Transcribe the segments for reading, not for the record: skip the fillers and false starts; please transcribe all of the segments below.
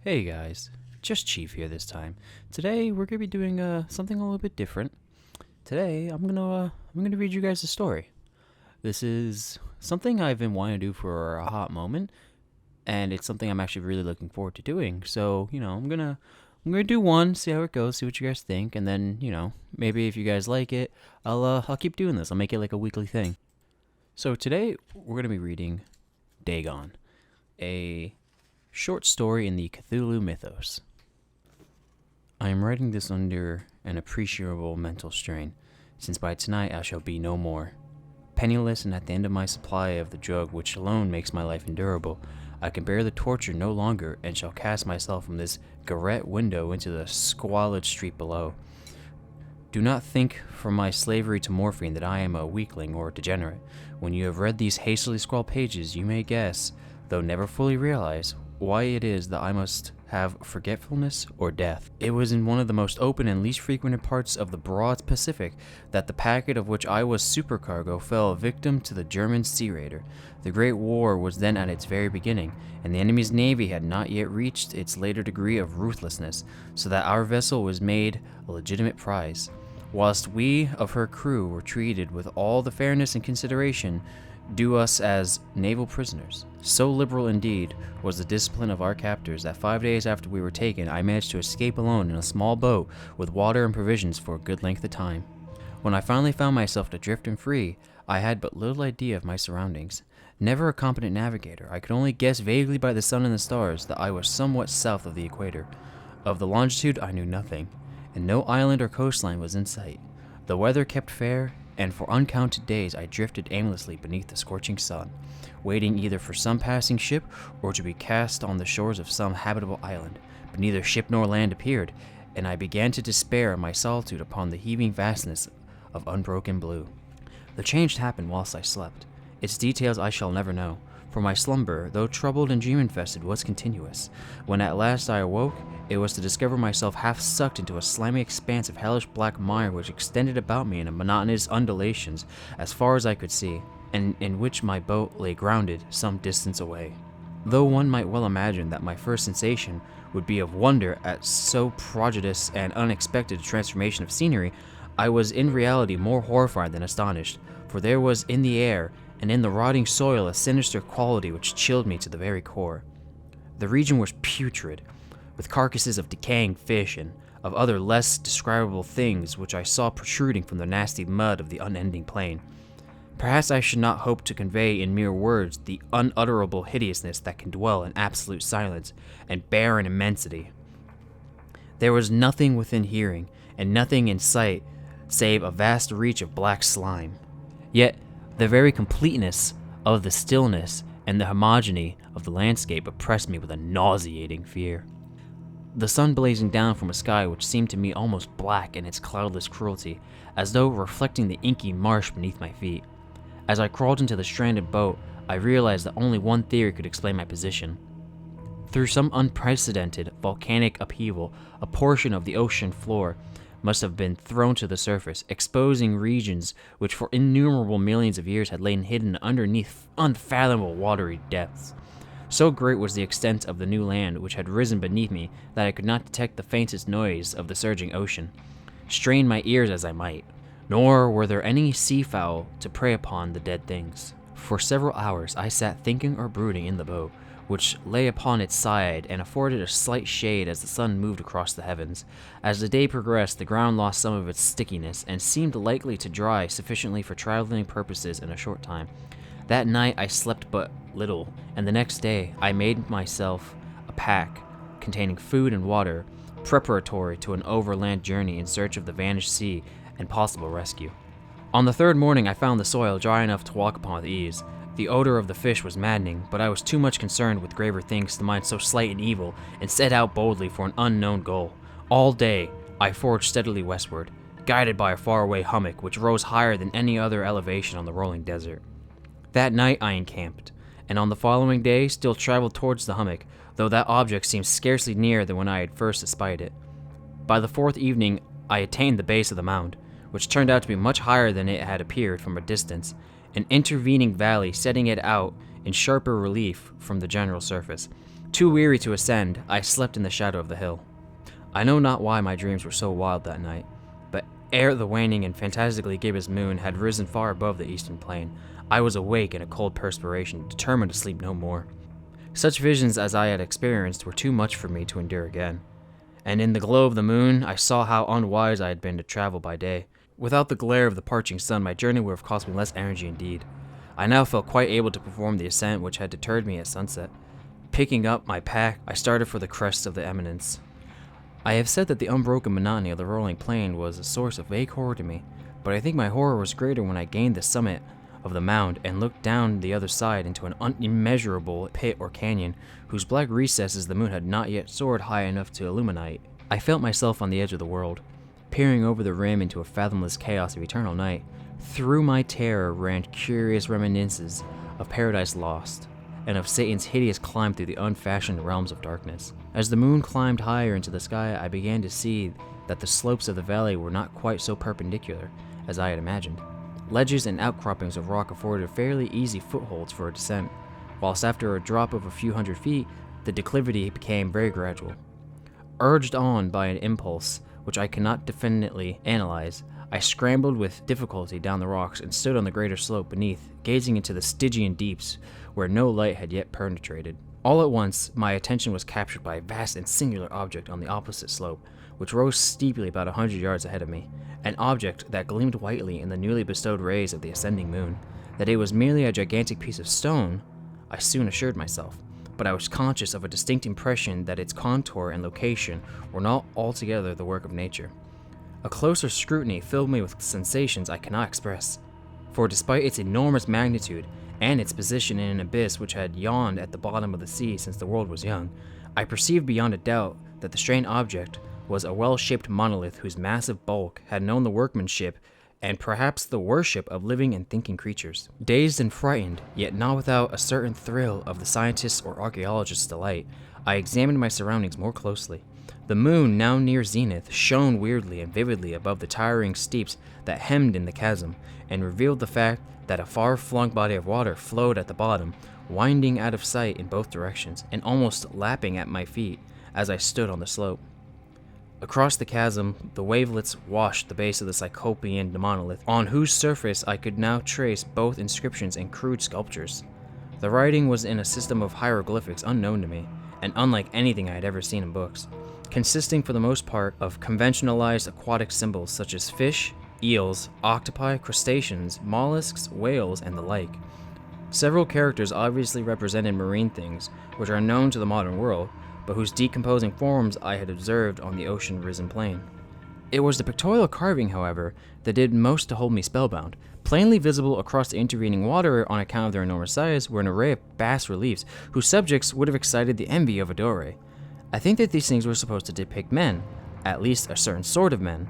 Hey guys, just Chief here this time. Today we're gonna be doing something a little bit different. Today I'm gonna read you guys a story. This is something I've been wanting to do for a hot moment, and it's something I'm actually really looking forward to doing. So I'm gonna do one, see how it goes, see what you guys think, and then maybe if you guys like it, I'll keep doing this. I'll make it like a weekly thing. So today we're gonna be reading Dagon, a short story in the Cthulu Mythos. I am writing this under an appreciable mental strain, since by tonight I shall be no more. Penniless and at the end of my supply of the drug which alone makes my life endurable, I can bear the torture no longer and shall cast myself from this garret window into the squalid street below. Do not think from my slavery to morphine that I am a weakling or degenerate. When you have read these hastily scrawled pages, you may guess, though never fully realize, why it is that I must have forgetfulness or death. It was in one of the most open and least frequented parts of the broad Pacific that the packet of which I was supercargo fell a victim to the German sea raider. The Great War was then at its very beginning, and the enemy's navy had not yet reached its later degree of ruthlessness, so that our vessel was made a legitimate prize, whilst we of her crew were treated with all the fairness and consideration due us as naval prisoners. So liberal indeed was the discipline of our captors that 5 days after we were taken, I managed to escape alone in a small boat with water and provisions for a good length of time. When I finally found myself adrift and free, I had but little idea of my surroundings. Never a competent navigator, I could only guess vaguely by the sun and the stars that I was somewhat south of the equator. Of the longitude I knew nothing, and no island or coastline was in sight. The weather kept fair, and for uncounted days I drifted aimlessly beneath the scorching sun, waiting either for some passing ship or to be cast on the shores of some habitable island. But neither ship nor land appeared, and I began to despair of my solitude upon the heaving vastness of unbroken blue. The change happened whilst I slept. Its details I shall never know, for my slumber, though troubled and dream-infested, was continuous. When at last I awoke, it was to discover myself half sucked into a slimy expanse of hellish black mire which extended about me in a monotonous undulations as far as I could see, and in which my boat lay grounded some distance away. Though one might well imagine that my first sensation would be of wonder at so prodigious and unexpected a transformation of scenery, I was in reality more horrified than astonished, for there was in the air and in the rotting soil a sinister quality which chilled me to the very core. The region was putrid, with carcasses of decaying fish and of other less describable things which I saw protruding from the nasty mud of the unending plain. Perhaps I should not hope to convey in mere words the unutterable hideousness that can dwell in absolute silence and barren immensity. There was nothing within hearing, and nothing in sight save a vast reach of black slime. Yet the very completeness of the stillness and the homogeny of the landscape oppressed me with a nauseating fear. The sun blazing down from a sky which seemed to me almost black in its cloudless cruelty, as though reflecting the inky marsh beneath my feet. As I crawled into the stranded boat, I realized that only one theory could explain my position. Through some unprecedented volcanic upheaval, a portion of the ocean floor must have been thrown to the surface, exposing regions which for innumerable millions of years had lain hidden underneath unfathomable watery depths. So great was the extent of the new land which had risen beneath me that I could not detect the faintest noise of the surging ocean, strain my ears as I might, nor were there any seafowl to prey upon the dead things. For several hours I sat thinking or brooding in the boat, which lay upon its side and afforded a slight shade as the sun moved across the heavens. As the day progressed, the ground lost some of its stickiness and seemed likely to dry sufficiently for traveling purposes in a short time. That night I slept but little, and the next day I made myself a pack containing food and water, preparatory to an overland journey in search of the vanished sea and possible rescue. On the third morning I found the soil dry enough to walk upon with ease. The odor of the fish was maddening, but I was too much concerned with graver things to mind so slight an evil, and set out boldly for an unknown goal. All day I forged steadily westward, guided by a faraway hummock which rose higher than any other elevation on the rolling desert. That night I encamped, and on the following day still traveled towards the hummock, though that object seemed scarcely nearer than when I had first espied it. By the fourth evening I attained the base of the mound, which turned out to be much higher than it had appeared from a distance, an intervening valley setting it out in sharper relief from the general surface. Too weary to ascend, I slept in the shadow of the hill. I know not why my dreams were so wild that night, but ere the waning and fantastically gibbous moon had risen far above the eastern plain, I was awake in a cold perspiration, determined to sleep no more. Such visions as I had experienced were too much for me to endure again, and in the glow of the moon I saw how unwise I had been to travel by day. Without the glare of the parching sun, my journey would have cost me less energy indeed. I now felt quite able to perform the ascent which had deterred me at sunset. Picking up my pack, I started for the crest of the eminence. I have said that the unbroken monotony of the rolling plain was a source of vague horror to me, but I think my horror was greater when I gained the summit of the mound and looked down the other side into an unimmeasurable pit or canyon whose black recesses the moon had not yet soared high enough to illuminate. I felt myself on the edge of the world, peering over the rim into a fathomless chaos of eternal night. Through my terror ran curious reminiscences of Paradise Lost, and of Satan's hideous climb through the unfashioned realms of darkness. As the moon climbed higher into the sky, I began to see that the slopes of the valley were not quite so perpendicular as I had imagined. Ledges and outcroppings of rock afforded fairly easy footholds for a descent, whilst after a drop of a few hundred feet, the declivity became very gradual. Urged on by an impulse which I cannot definitely analyze, I scrambled with difficulty down the rocks and stood on the greater slope beneath, gazing into the Stygian deeps where no light had yet penetrated. All at once, my attention was captured by a vast and singular object on the opposite slope, which rose steeply about 100 yards ahead of me, an object that gleamed whitely in the newly bestowed rays of the ascending moon. That it was merely a gigantic piece of stone, I soon assured myself, but I was conscious of a distinct impression that its contour and location were not altogether the work of nature. A closer scrutiny filled me with sensations I cannot express, for despite its enormous magnitude and its position in an abyss which had yawned at the bottom of the sea since the world was young, I perceived beyond a doubt that the strange object was a well-shaped monolith whose massive bulk had known the workmanship and perhaps the worship of living and thinking creatures. Dazed and frightened, yet not without a certain thrill of the scientist's or archaeologist's delight, I examined my surroundings more closely. The moon, now near zenith, shone weirdly and vividly above the towering steeps that hemmed in the chasm, and revealed the fact that a far-flung body of water flowed at the bottom, winding out of sight in both directions, and almost lapping at my feet as I stood on the slope. Across the chasm, the wavelets washed the base of the Cyclopean monolith, on whose surface I could now trace both inscriptions and crude sculptures. The writing was in a system of hieroglyphics unknown to me, and unlike anything I had ever seen in books, consisting for the most part of conventionalized aquatic symbols such as fish, eels, octopi, crustaceans, mollusks, whales, and the like. Several characters obviously represented marine things, which are known to the modern world, but whose decomposing forms I had observed on the ocean-risen plain. It was the pictorial carving, however, that did most to hold me spellbound. Plainly visible across the intervening water on account of their enormous size were an array of bas-reliefs whose subjects would have excited the envy of a Dore. I think that these things were supposed to depict men, at least a certain sort of men.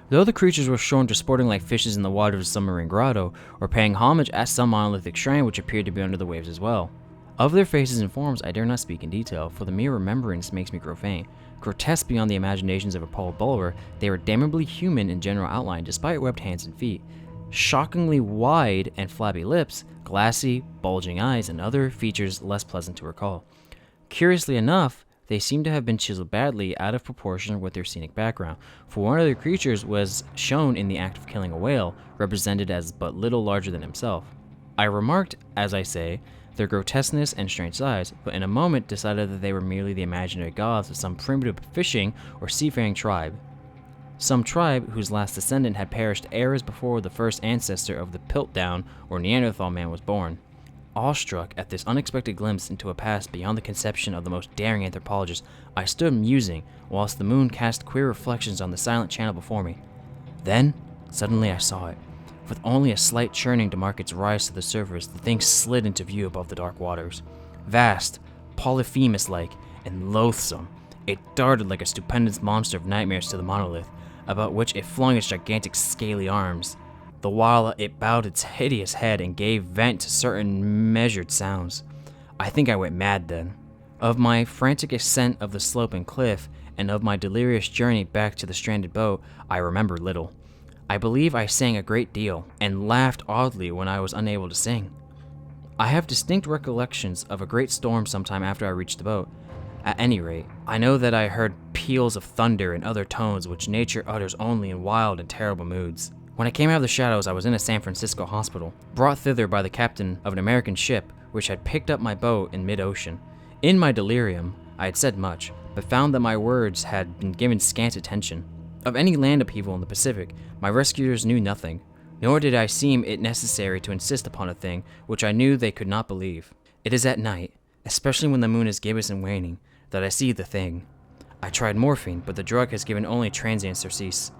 Though the creatures were shown to sporting like fishes in the water of some marine grotto, or paying homage at some monolithic shrine which appeared to be under the waves as well. Of their faces and forms I dare not speak in detail, for the mere remembrance makes me grow faint. Grotesque beyond the imaginations of a Paul Bulwer, they were damnably human in general outline despite webbed hands and feet. Shockingly wide and flabby lips, glassy, bulging eyes, and other features less pleasant to recall. Curiously enough, they seem to have been chiseled badly out of proportion with their scenic background, for one of the creatures was shown in the act of killing a whale, represented as but little larger than himself. I remarked, as I say, their grotesqueness and strange size, but in a moment decided that they were merely the imaginary gods of some primitive fishing or seafaring tribe. Some tribe whose last descendant had perished eras before the first ancestor of the Piltdown or Neanderthal man was born. Awestruck at this unexpected glimpse into a past beyond the conception of the most daring anthropologist, I stood musing, whilst the moon cast queer reflections on the silent channel before me. Then, suddenly I saw it. With only a slight churning to mark its rise to the surface, the thing slid into view above the dark waters. Vast, Polyphemus-like, and loathsome, it darted like a stupendous monster of nightmares to the monolith, about which it flung its gigantic scaly arms, the while it bowed its hideous head and gave vent to certain measured sounds. I think I went mad then. Of my frantic ascent of the sloping cliff, and of my delirious journey back to the stranded boat, I remember little. I believe I sang a great deal, and laughed oddly when I was unable to sing. I have distinct recollections of a great storm sometime after I reached the boat. At any rate, I know that I heard peals of thunder and other tones which nature utters only in wild and terrible moods. When I came out of the shadows, I was in a San Francisco hospital, brought thither by the captain of an American ship which had picked up my boat in mid-ocean. In my delirium, I had said much, but found that my words had been given scant attention. Of any land upheaval in the Pacific, my rescuers knew nothing, nor did I seem it necessary to insist upon a thing which I knew they could not believe. It is at night, especially when the moon is gibbous and waning, that I see the thing. I tried morphine, but the drug has given only transient surcease,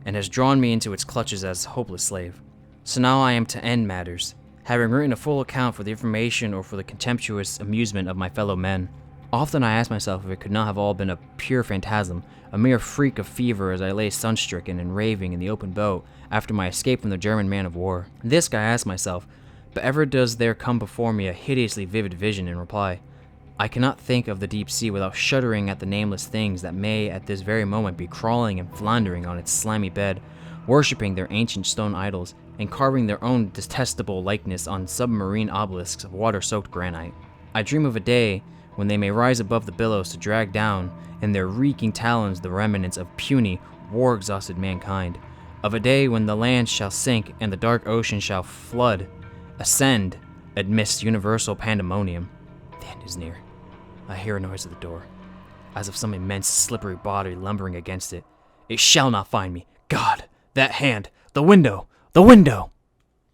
and has drawn me into its clutches as a hopeless slave. So now I am to end matters, having written a full account for the information or for the contemptuous amusement of my fellow men. Often I ask myself if it could not have all been a pure phantasm, a mere freak of fever as I lay sunstricken and raving in the open boat after my escape from the German man of war. This I ask myself, but ever does there come before me a hideously vivid vision in reply. I cannot think of the deep sea without shuddering at the nameless things that may at this very moment be crawling and floundering on its slimy bed, worshipping their ancient stone idols, and carving their own detestable likeness on submarine obelisks of water-soaked granite. I dream of a day when they may rise above the billows to drag down in their reeking talons the remnants of puny, war-exhausted mankind, of a day when the land shall sink and the dark ocean shall flood, ascend amidst universal pandemonium. The end is near. I hear a noise at the door, as of some immense slippery body lumbering against it. It shall not find me. God, that hand! The window! The window!